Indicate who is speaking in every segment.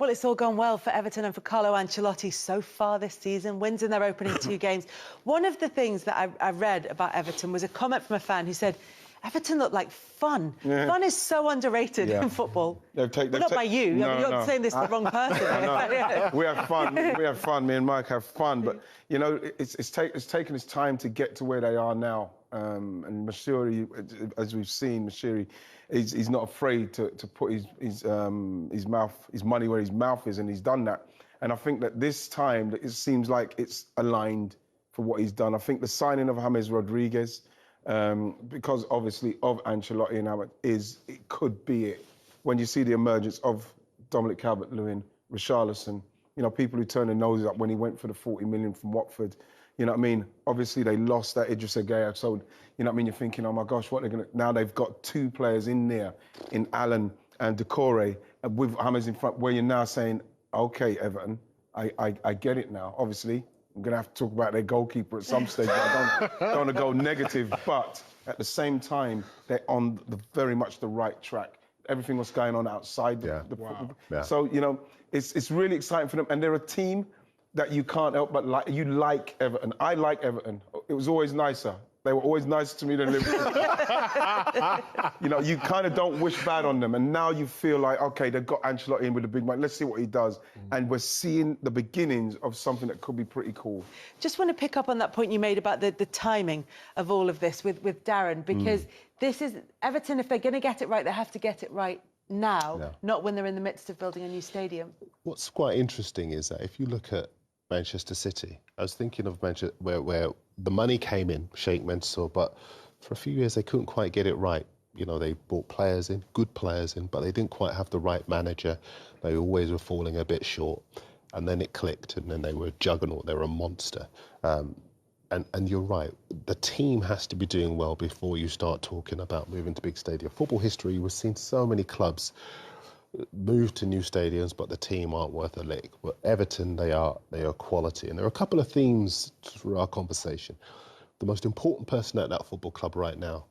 Speaker 1: Well, it's all gone well for Everton and for Carlo Ancelotti so far this season. Wins in their opening 2 games. One of the things that I read about Everton was a comment from a fan who said, Everton look like fun. Yeah. Fun is so underrated in football. Not by you. You're saying this to the wrong person.
Speaker 2: We have fun. We have fun. Me and Mike have fun. But, you know, it's taken its time to get to where they are now. And Mashiri, as we've seen, Mashiri, he's not afraid to put his money where his mouth is, and he's done that. And I think that this time, it seems like it's aligned for what he's done. I think the signing of James Rodriguez, because obviously of Ancelotti and how it could be it. When you see the emergence of Dominic, Calvert, Lewin, Richarlison, you know, people who turn their noses up when he went for the 40 million from Watford. You know what I mean? Obviously, they lost that Idrissa Gueye. So, you know what I mean? You're thinking, oh, my gosh, what they're going to... Now they've got 2 players in there, in Allen and Decore, with James in front, where you're now saying, OK, Everton, I get it now. Obviously, I'm going to have to talk about their goalkeeper at some stage, but I don't want to go negative. But at the same time, they're on very much the right track. Everything was going on outside the football. Yeah. So, you know, it's really exciting for them. And they're a team that you can't help but like. You like Everton. I like Everton. It was always nicer. They were always nicer to me than Liverpool. You know, you kind of don't wish bad on them. And now you feel like, OK, they've got Ancelotti in with a big man. Let's see what he does. And we're seeing the beginnings of something that could be pretty cool.
Speaker 1: Just want to pick up on that point you made about the timing of all of this with Darren, because this is Everton, if they're going to get it right, they have to get it right now, not when they're in the midst of building a new stadium.
Speaker 3: What's quite interesting is that if you look at Manchester City, I was thinking of Manchester where the money came in, Sheikh Mansour, but for a few years they couldn't quite get it right. You know, they brought players in, good players in, but they didn't quite have the right manager. They always were falling a bit short. And then it clicked, and then they were a juggernaut, they were a monster. And you're right, the team has to be doing well before you start talking about moving to big stadium. Football history, we've seen so many clubs move to new stadiums, but the team aren't worth a lick. Well, Everton, they are quality. And there are a couple of themes through our conversation. The most important person at that football club right now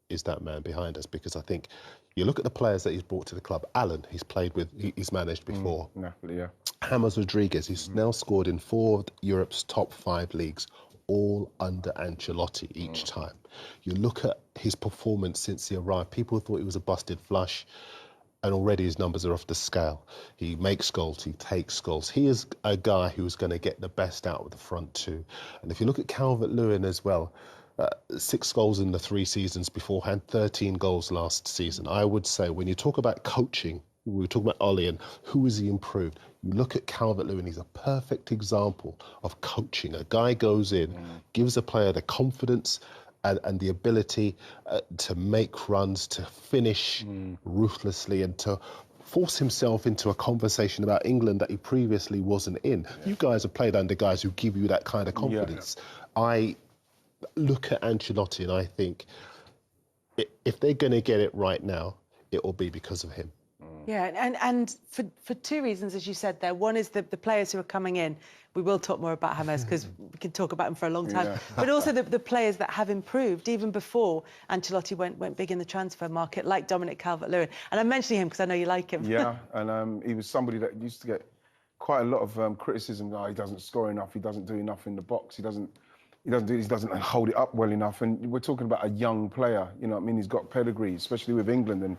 Speaker 3: is that man behind us, because I think you look at the players that he's brought to the club. Allen, he's managed before.
Speaker 2: Napoli, yeah.
Speaker 3: James Rodriguez, he's now scored in 4 of Europe's top 5 leagues, all under Ancelotti each time. You look at his performance since he arrived. People thought he was a busted flush, and already his numbers are off the scale. He makes goals, he takes goals. He is a guy who's going to get the best out of the front 2. And if you look at Calvert-Lewin as well, 6 goals in the 3 seasons beforehand, 13 goals last season. I would say when you talk about coaching, we were talking about Ollie and who has he improved? You look at Calvert-Lewin, he's a perfect example of coaching. A guy goes in, gives a player the confidence and the ability to make runs, to finish ruthlessly, and to force himself into a conversation about England that he previously wasn't in. You guys have played under guys who give you that kind of confidence. I look at Ancelotti and I think if they're going to get it right now, it will be because of him.
Speaker 1: Yeah, and for 2 reasons, as you said there. One is the players who are coming in. We will talk more about James because we can talk about him for a long time. But also the players that have improved even before Ancelotti went big in the transfer market, like Dominic Calvert-Lewin. And I'm mentioning him because I know you like him.
Speaker 2: Yeah, and he was somebody that used to get quite a lot of criticism. Oh, he doesn't score enough, he doesn't do enough in the box, he doesn't hold it up well enough. And we're talking about a young player, you know what I mean? He's got pedigree, especially with England. And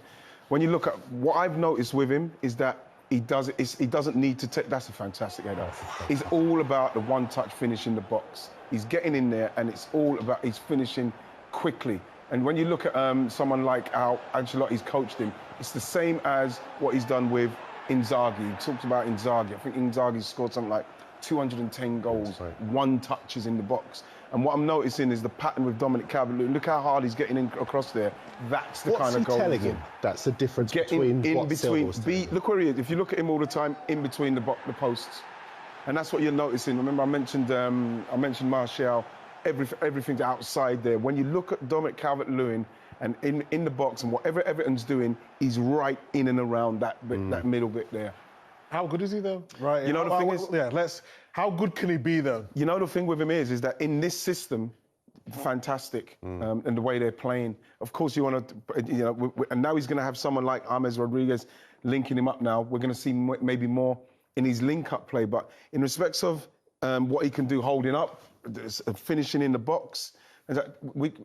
Speaker 2: when you look at what I've noticed with him is that he doesn't need to take... That's a fantastic header. It's all about the one-touch finish in the box. He's getting in there, and it's all about he's finishing quickly. And when you look at someone like how Ancelotti's coached him, it's the same as what he's done with Inzaghi. He talked about Inzaghi. I think Inzaghi's scored something like 210 goals, one touches in the box. And what I'm noticing is the pattern with Dominic Calvert-Lewin. Look how hard he's getting in across there. That's the kind of goal.
Speaker 3: What's he telling him? That's the difference between
Speaker 2: look where he is. If you look at him all the time, in between the posts. And that's what you're noticing. Remember, I mentioned Martial. Everything's outside there. When you look at Dominic Calvert-Lewin and in the box and whatever Everton's doing, he's right in and around that bit, that middle bit there.
Speaker 4: How good is he, though? Right.
Speaker 2: You know the thing is...
Speaker 4: Yeah, how good can he be, though?
Speaker 2: You know the thing with him is that in this system, fantastic in the way they're playing. Of course, you want to, and now he's going to have someone like James Rodriguez linking him up now. We're going to see maybe more in his link-up play. But in respects of what he can do holding up, finishing in the box,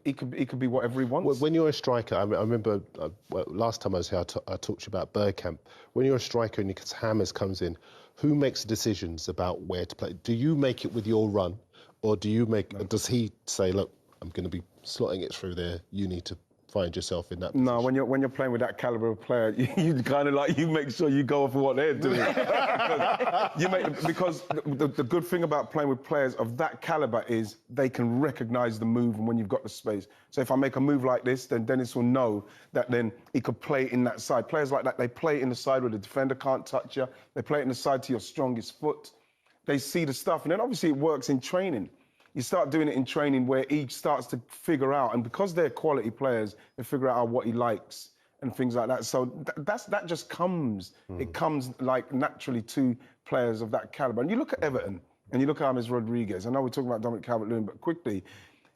Speaker 2: he could be whatever he wants.
Speaker 3: When you're a striker, I remember last time I was here, I talked to you about Bergkamp. When you're a striker and James comes in, who makes the decisions about where to play? Do you make it with your run, or does he say, look, I'm going to be slotting it through there, you need to find yourself in that position?
Speaker 2: No, when you're playing with that caliber of player, you kind of you make sure you go for what they're doing. because the good thing about playing with players of that caliber is they can recognise the move and when you've got the space. So if I make a move like this, then Dennis will know that then he could play in that side. Players like that, they play in the side where the defender can't touch you. They play it in the side to your strongest foot. They see the stuff, and then obviously it works in training. You start doing it in training where he starts to figure out, and because they're quality players, they figure out what he likes and things like that. So that just comes. It comes naturally to players of that caliber. And you look at Everton and you look at James Rodriguez. I know we're talking about Dominic Calvert-Lewin, but quickly,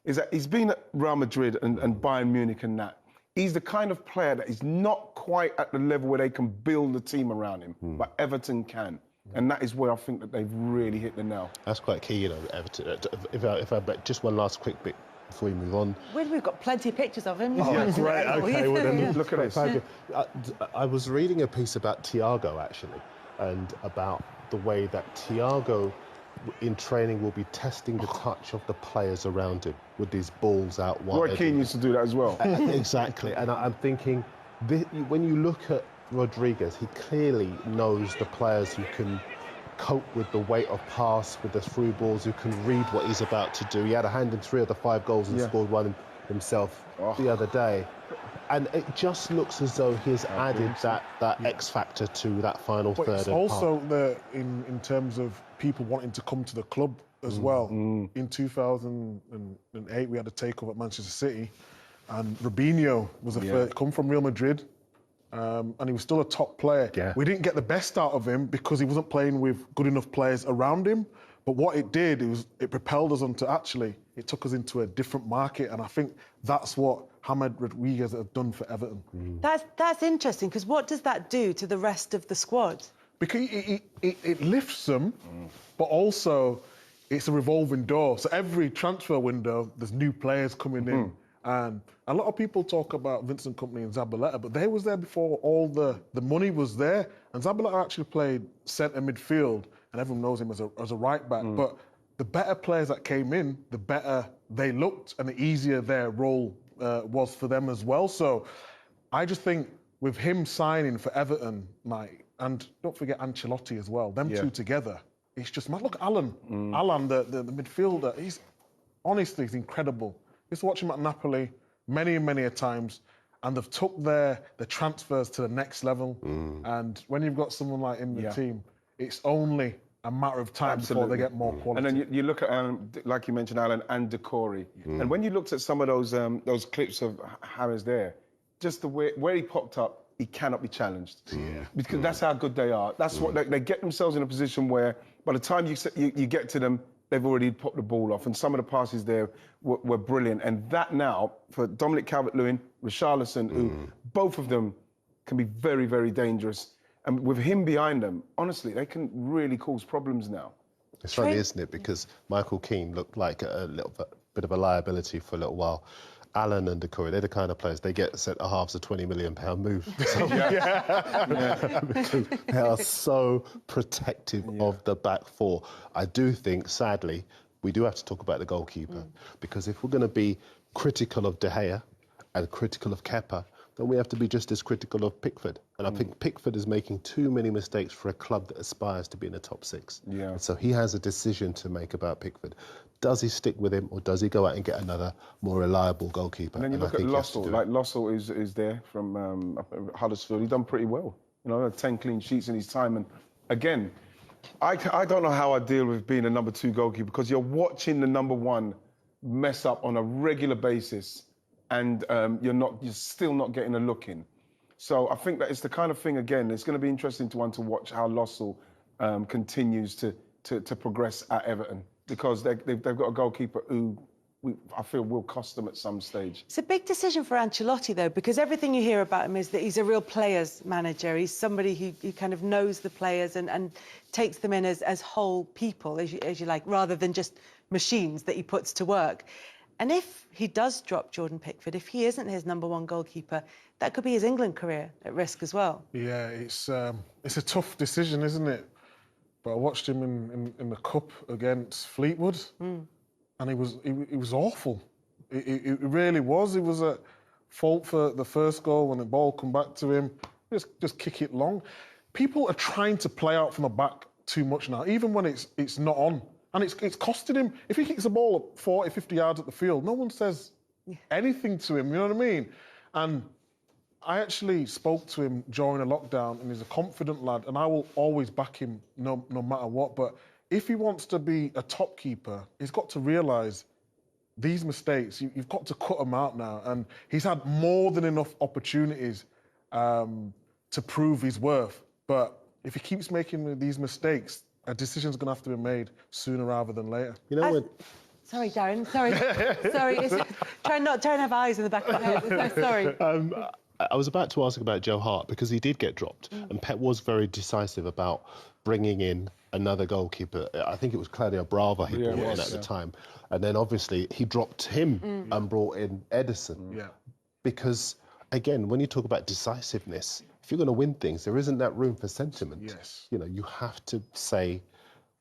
Speaker 2: is that he's been at Real Madrid and Bayern Munich and that. He's the kind of player that is not quite at the level where they can build a team around him, but Everton can. And that is where I think that they've really hit the nail.
Speaker 3: That's quite key, Everton. If I just one last quick bit before we move on.
Speaker 1: We've got plenty of pictures of him.
Speaker 3: Oh, yeah, great. Okay, well then,
Speaker 2: look at this.
Speaker 3: I was reading a piece about Thiago, actually, and about the way that Thiago, in training, will be testing the touch of the players around him with these balls out wide.
Speaker 2: Roy Keane used to do that as well.
Speaker 3: Exactly. And I'm thinking, when you look at Rodriguez, he clearly knows the players who can cope with the weight of pass, with the through balls, who can read what he's about to do. He had a hand in 3 of the 5 goals and scored one himself the other day. And it just looks as though he's added that X factor to that final third.
Speaker 4: It's also in terms of people wanting to come to the club as well. In 2008, we had a takeover at Manchester City, and Robinho was the first, come from Real Madrid. And he was still a top player.
Speaker 3: Yeah.
Speaker 4: We didn't get the best out of him because he wasn't playing with good enough players around him. But what it did is it propelled us onto it took us into a different market. And I think that's what James Rodriguez have done for Everton.
Speaker 1: That's interesting, because what does that do to the rest of the squad?
Speaker 4: Because it lifts them, but also it's a revolving door. So every transfer window, there's new players coming in. And a lot of people talk about Vincent Kompany and Zabaleta, but they was there before all the money was there. And Zabaleta actually played centre midfield, and everyone knows him as a right back. But the better players that came in, the better they looked, and the easier their role was for them as well. So I just think with him signing for Everton, and don't forget Ancelotti as well, them two together, it's just mad. Look at Alan. Alan, the midfielder, he's incredible. Used to watch him at Napoli many and many a times, and they've took the transfers to the next level. And when you've got someone like him in the team, it's only a matter of time before they get more quality.
Speaker 2: And then you look at, like you mentioned, Alan and Decore. And when you looked at some of those clips of James there, just the way where he popped up, he cannot be challenged. Because that's how good they are. That's what they get themselves in a position where by the time you get to them, they've already popped the ball off, and some of the passes there were brilliant. And that now, for Dominic Calvert-Lewin, Richarlison, who both of them can be very, very dangerous. And with him behind them, honestly, they can really cause problems now.
Speaker 3: It's funny, isn't it? Because Michael Keane looked like a little bit of a liability for a little while. Alan and Decore, they're the kind of players, they get centre-halves a £20 million move. So, because they are so protective of the back four. I do think, sadly, we do have to talk about the goalkeeper, because if we're going to be critical of De Gea and critical of Kepa, then we have to be just as critical of Pickford. And I think Pickford is making too many mistakes for a club that aspires to be in the top 6. And so he has a decision to make about Pickford. Does he stick with him, or does he go out and get another more reliable goalkeeper?
Speaker 2: And then you look at Lossell. Like Lossell is there from Huddersfield. He's done pretty well. 10 clean sheets in his time. And again, I don't know how I deal with being a number 2 goalkeeper, because you're watching the number 1 mess up on a regular basis, and you're still not getting a look in. So I think that it's the kind of thing, again, it's going to be interesting to watch how Lossell continues to progress at Everton, because they've got a goalkeeper who I feel will cost them at some stage.
Speaker 1: It's a big decision for Ancelotti, though, because everything you hear about him is that he's a real players manager. He's somebody who kind of knows the players and takes them in as whole people, as you like, rather than just machines that he puts to work. And if he does drop Jordan Pickford, if he isn't his #1 goalkeeper, that could be his England career at risk as well.
Speaker 4: Yeah, it's a tough decision, isn't it? But I watched him in the cup against Fleetwood, and he was awful. It really was. It was at fault for the first goal when the ball come back to him. Just kick it long. People are trying to play out from the back too much now, even when it's not on. And it's costed him. If he kicks the ball 40, 50 yards at the field, no one says anything to him, you know what I mean? And I actually spoke to him during a lockdown, and he's a confident lad, and I will always back him no matter what. But if he wants to be a top keeper, he's got to realise these mistakes, you've got to cut them out now. And he's had more than enough opportunities to prove his worth. But if he keeps making these mistakes, a decision's going to have to be made sooner rather than later.
Speaker 3: You know when...
Speaker 1: Sorry, Darren. Sorry. Try not to have eyes in the back of my head. So sorry.
Speaker 3: I was about to ask about Joe Hart because he did get dropped, and Pep was very decisive about bringing in another goalkeeper. I think it was Claudio Brava he brought in at the time, and then obviously he dropped him and brought in Edison.
Speaker 4: Yeah.
Speaker 3: Because again, when you talk about decisiveness, if you're going to win things, there isn't that room for sentiment.
Speaker 4: Yes.
Speaker 3: You know, you have to say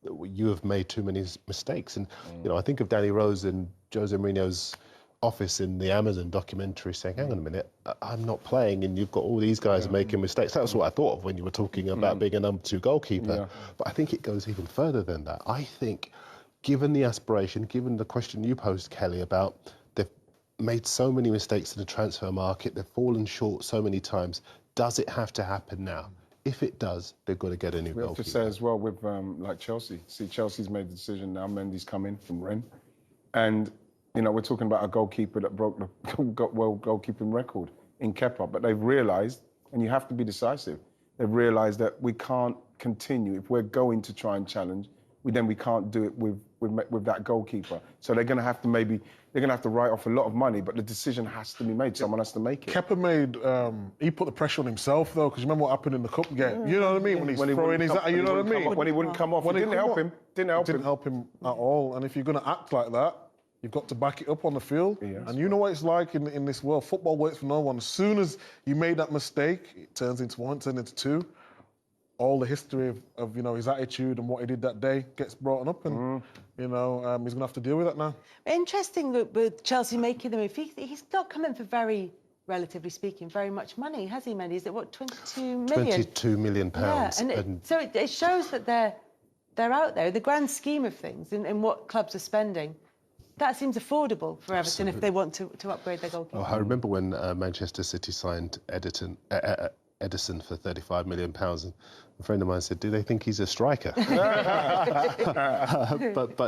Speaker 3: that you have made too many mistakes. And you know, I think of Danny Rose in Jose Mourinho's office in the Amazon documentary saying, hang on a minute, I'm not playing and you've got all these guys making mistakes. That's what I thought of when you were talking about being a #2 goalkeeper. Yeah. But I think it goes even further than that. I think, given the aspiration, given the question you posed, Kelly, about they've made so many mistakes in the transfer market, they've fallen short so many times, does it have to happen now? If it does, they've got to get a new goalkeeper.
Speaker 2: We have to say as well with like Chelsea. See, Chelsea's made the decision now. Mendy's come in from Rennes, and you know we're talking about a goalkeeper that broke the world goalkeeping record in Kepa. But they've realised, and you have to be decisive. They've realised that we can't continue if we're going to try and challenge. We can't do it with that goalkeeper. So they're going to have to write off a lot of money, but the decision has to be made. Someone has to make it.
Speaker 4: Kepa he put the pressure on himself though, because remember what happened in the cup game. You know what I mean? When he's throwing his, you know what I mean?
Speaker 2: When he wouldn't come off, it didn't help him. Didn't help him at all. And if you're going to act like that, you've got to back it up on the field. Yes. And you know what it's like in this world. Football waits for no one. As soon as you made that mistake, it turns into one, turns into two. All the history of you know his attitude and what he did that day gets brought up, and you know he's going to have to deal with that now.
Speaker 1: Interesting that with Chelsea making the move, he's not coming for very, relatively speaking, very much money, has he, Mendy? Is it what, 22 million?
Speaker 3: £22 million.
Speaker 1: Yeah, and so it shows that they're out there. The grand scheme of things in what clubs are spending, that seems affordable for Everton if they want to upgrade their goalkeeper.
Speaker 3: Oh, I remember when Manchester City signed Edison for £35 million, and a friend of mine said, "Do they think he's a striker?" but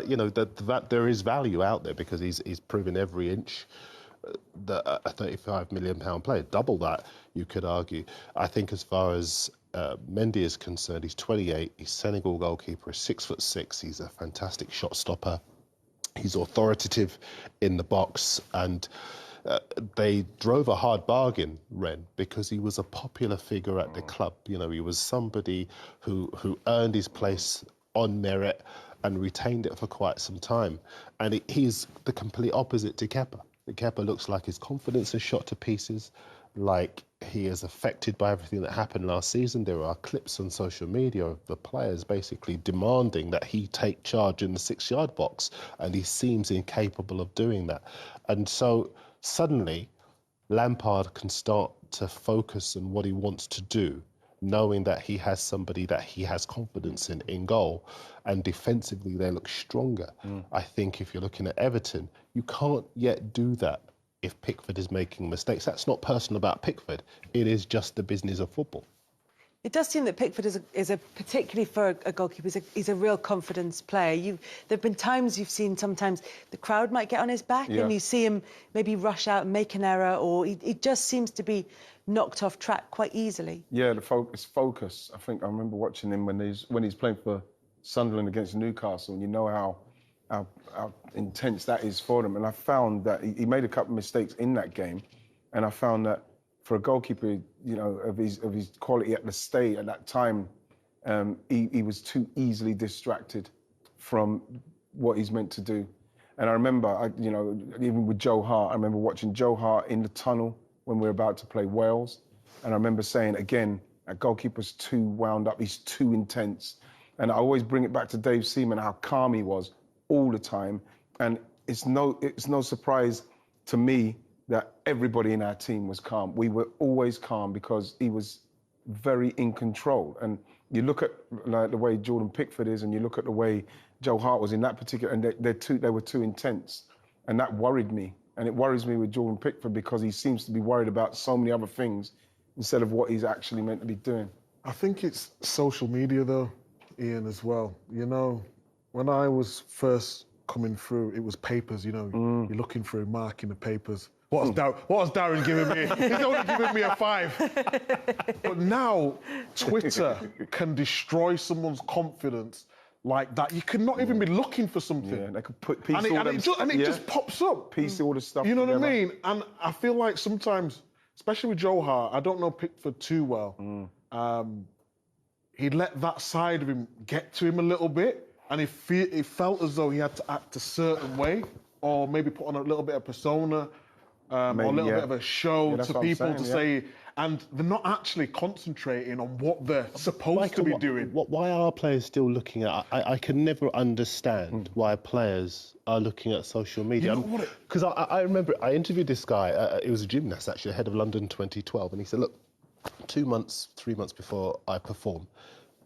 Speaker 3: you know that there is value out there because he's proven every inch that a £35 million player, double that, you could argue. I think as far as Mendy is concerned, he's 28, he's Senegal goalkeeper, he's 6'6", he's a fantastic shot stopper, he's authoritative in the box, and they drove a hard bargain, Rennes, because he was a popular figure at the club. You know, he was somebody who earned his place on merit and retained it for quite some time. And he's the complete opposite to Kepa. Kepa looks like his confidence is shot to pieces, like he is affected by everything that happened last season. There are clips on social media of the players basically demanding that he take charge in the 6-yard box, and he seems incapable of doing that. And so suddenly, Lampard can start to focus on what he wants to do, knowing that he has somebody that he has confidence in goal, and defensively they look stronger. I think if you're looking at Everton, you can't yet do that if Pickford is making mistakes. That's not personal about Pickford. It is just the business of football.
Speaker 1: It does seem that Pickford is a particularly for a goalkeeper, he's a real confidence player. There've been times you've seen sometimes the crowd might get on his back and you see him maybe rush out and make an error, or he just seems to be knocked off track quite easily. Yeah, the focus. I think I remember watching him when he's playing for Sunderland against Newcastle, and you know how
Speaker 2: how intense that is for them. And I found that he made a couple of mistakes in that game, and I found that for a goalkeeper, you know, of his quality at the state at that time, he was too easily distracted from what he's meant to do. And I remember, you know, even with Joe Hart, I remember watching Joe Hart in the tunnel when we were about to play Wales, and I remember saying again, that goalkeeper's too wound up, he's too intense. And I always bring it back to Dave Seaman, how calm he was all the time. And it's no surprise to me that everybody in our team was calm. We were always calm because he was very in control. And you look at like the way Jordan Pickford is, and you look at the way Joe Hart was in that particular, and they were too intense. And that worried me. And it worries me with Jordan Pickford because he seems to be worried about so many other things instead of what he's actually meant to be doing.
Speaker 4: I think it's social media though, Ian, as well. You know, when I was first coming through, it was papers, you know, you're looking through, marking the papers. What was Darren giving me? He's only giving me a 5. But now, Twitter can destroy someone's confidence like that. You could not even be looking for something.
Speaker 2: Yeah, they could piece it
Speaker 4: just pops up.
Speaker 2: Piece all the stuff
Speaker 4: You know
Speaker 2: together.
Speaker 4: what I mean? And I feel like sometimes, especially with Joe Hart, I don't know Pickford too well. He let that side of him get to him a little bit, and he felt as though he had to act a certain way, or maybe put on a little bit of persona, or a little bit of a show to people to say, and they're not actually concentrating on what they're supposed to be doing.
Speaker 3: Why are players still looking at? I can never understand why players are looking at social media. Because I remember I interviewed this guy. It was a gymnast actually, ahead of London 2012, and he said, "Look, 3 months before I perform,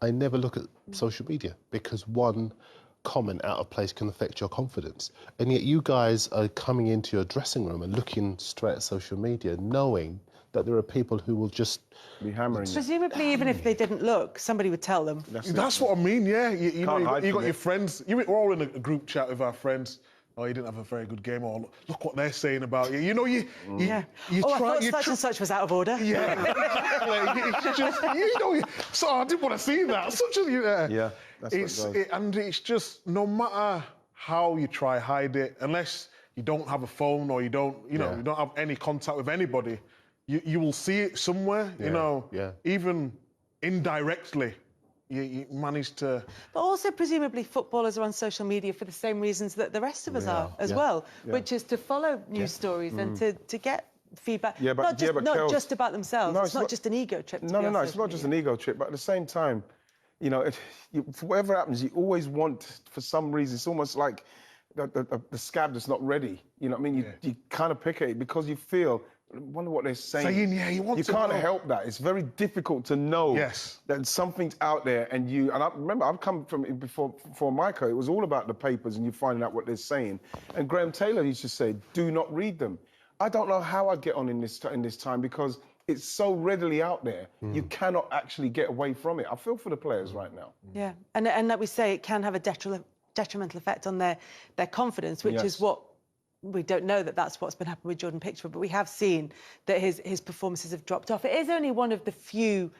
Speaker 3: I never look at social media because one comment out of place can affect your confidence. And yet you guys are coming into your dressing room and looking straight at social media, knowing that there are people who will just
Speaker 2: be hammering you.
Speaker 1: Presumably, even if they didn't look, somebody would tell them.
Speaker 4: That's what I mean, yeah. You know, you got your
Speaker 2: it.
Speaker 4: friends. We're all in a group chat with our friends. Oh, you didn't have a very good game, or look what they're saying about you. You know, you
Speaker 1: I thought such and such was out of order.
Speaker 4: Yeah, exactly. It's just, you know, so I didn't want to see that. Such as
Speaker 2: yeah, that's what it does.
Speaker 4: And it's just, no matter how you try hide it, unless you don't have a phone or you don't, you know, you don't have any contact with anybody, you will see it somewhere. You know, even indirectly. You manage to...
Speaker 1: But also, presumably, footballers are on social media for the same reasons that the rest of us are as well, which is to follow news stories and to get feedback.
Speaker 2: Yeah, but,
Speaker 1: not just about themselves. No, it's not just an ego trip.
Speaker 2: No, it's not just an ego trip. But at the same time, you know, whatever happens, you always want, for some reason, it's almost like the scab that's not ready. You know what I mean? You kind of pick at it because you feel... I wonder what they're saying. You can't help that. It's very difficult to know that something's out there, and I remember I've come from before Michael. It was all about the papers and you finding out what they're saying. And Graham Taylor used to say, "Do not read them." I don't know how I'd get on in this time because it's so readily out there. You cannot actually get away from it. I feel for the players right now.
Speaker 1: Yeah, and like we say, it can have a detrimental effect on their confidence, which is what. We don't know that that's what's been happening with Jordan Pickford, but we have seen that his performances have dropped off. It is only one of the few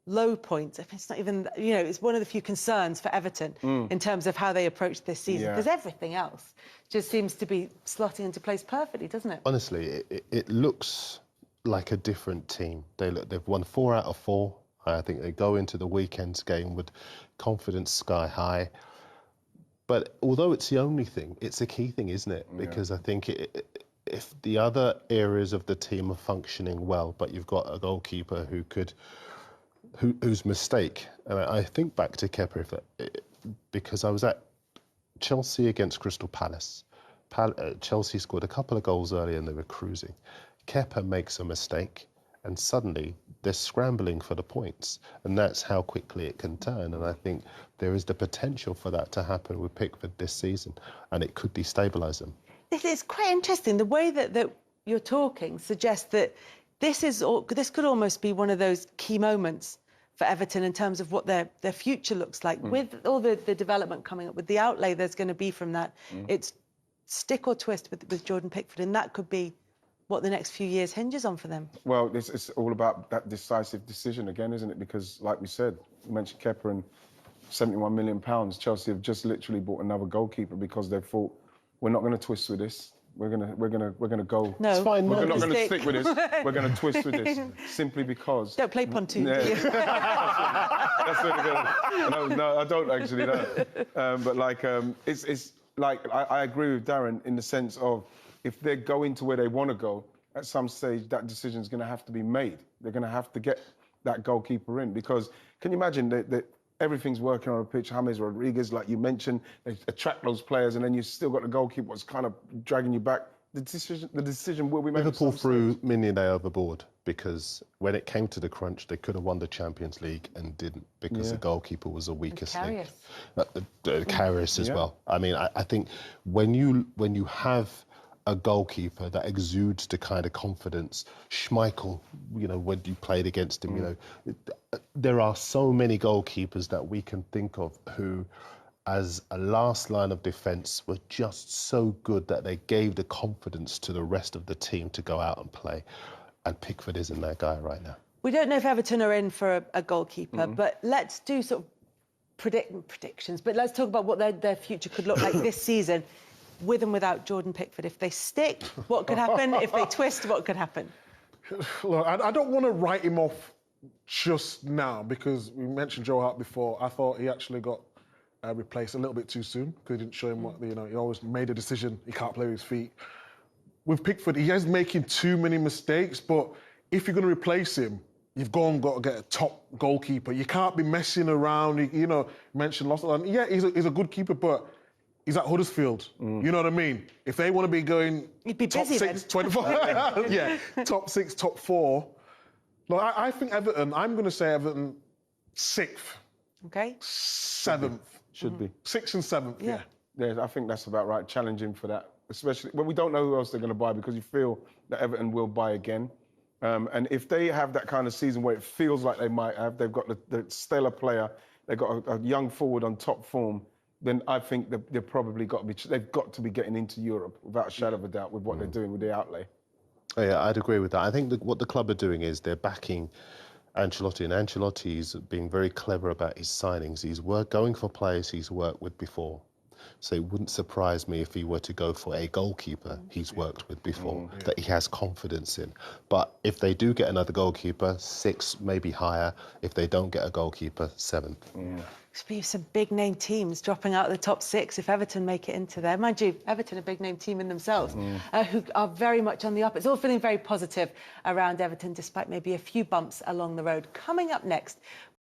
Speaker 1: low points. I mean, it's not even, you know, it's one of the few concerns for Everton in terms of how they approach this season, because everything else just seems to be slotting into place perfectly, doesn't it?
Speaker 3: Honestly, it looks like a different team. They've won 4 out of 4. I think they go into the weekend's game with confidence sky high. But although it's the only thing, it's a key thing, isn't it? Because I think if the other areas of the team are functioning well, but you've got a goalkeeper whose mistake, and I think back to Kepa, because I was at Chelsea against Crystal Palace. Chelsea scored a couple of goals early and they were cruising. Kepa makes a mistake, and suddenly they're scrambling for the points, and that's how quickly it can turn. And I think there is the potential for that to happen with Pickford this season, and it could destabilise them.
Speaker 1: It's quite interesting. The way that you're talking suggests that this could almost be one of those key moments for Everton in terms of what their future looks like. With all the development coming up, with the outlay there's going to be from that, it's stick or twist with Jordan Pickford, and that could be what the next few years hinges on for them.
Speaker 2: Well, it's all about that decisive decision again, isn't it? Because, like we said, we mentioned Kepa and £71 million. Chelsea have just literally bought another goalkeeper because they thought, we're not going to twist with this. We're gonna go.
Speaker 1: No, it's
Speaker 3: fine.
Speaker 2: We're not going to stick with this. We're going to twist with this simply because.
Speaker 1: Don't play pontoon, do you?
Speaker 2: That's what we're gonna. No, I don't actually. No. But like, it's like I agree with Darren in the sense of if they're going to where they want to go, at some stage that decision is going to have to be made. They're going to have to get that goalkeeper in because can you imagine that everything's working on a pitch? James Rodriguez, like you mentioned, they attract those players, and then you still got the goalkeeper what's kind of dragging you back. The decision will be made.
Speaker 3: Liverpool threw Mignolet overboard because when it came to the crunch, they could have won the Champions League and didn't because the goalkeeper was the weakest link. Karius as well. I mean, I think when you have a goalkeeper that exudes the kind of confidence, Schmeichel, you know, when you played against him, you know, there are so many goalkeepers that we can think of who, as a last line of defence, were just so good that they gave the confidence to the rest of the team to go out and play. And Pickford isn't that guy right now.
Speaker 1: We don't know if Everton are in for a goalkeeper, but let's do sort of predictions. But let's talk about what their future could look like this season, with and without Jordan Pickford. If they stick, what could happen? If they twist, what could happen?
Speaker 4: Look, I don't want to write him off just now because we mentioned Joe Hart before. I thought he actually got replaced a little bit too soon because he didn't show him what, you know, he always made a decision. He can't play with his feet. With Pickford, he is making too many mistakes, but if you're going to replace him, you've got to get a top goalkeeper. You can't be messing around. You know, you mentioned lots of. Yeah, he's a good keeper, but he's at Huddersfield. You know what I mean? If they want to be going
Speaker 1: He'd be
Speaker 4: top
Speaker 1: busy
Speaker 4: 6,
Speaker 1: then.
Speaker 4: 24, yeah, top 6, top 4. Look, I think Everton. I'm going to say Everton 6th,
Speaker 1: Okay.
Speaker 4: 7th,
Speaker 2: Should be
Speaker 4: 6th and 7th. Yeah.
Speaker 2: Yeah, I think that's about right. Challenging for that, especially when we don't know who else they're going to buy because you feel that Everton will buy again. And if they have that kind of season where it feels like they might have, they've got the stellar player, they've got a young forward on top form, then I think they've probably they've got to be getting into Europe without a shadow of a doubt with what they're doing with the outlay.
Speaker 3: Oh, yeah, I'd agree with that. I think what the club are doing is they're backing Ancelotti, and Ancelotti's being very clever about his signings. He's going for players he's worked with before. So it wouldn't surprise me if he were to go for a goalkeeper he's worked with before, that he has confidence in. But if they do get another goalkeeper, 6, maybe higher. If they don't get a goalkeeper, 7th.
Speaker 1: There's be some big-name teams dropping out of the top 6 if Everton make it into there. Mind you, Everton, a big-name team in themselves, who are very much on the up. It's all feeling very positive around Everton, despite maybe a few bumps along the road. Coming up next,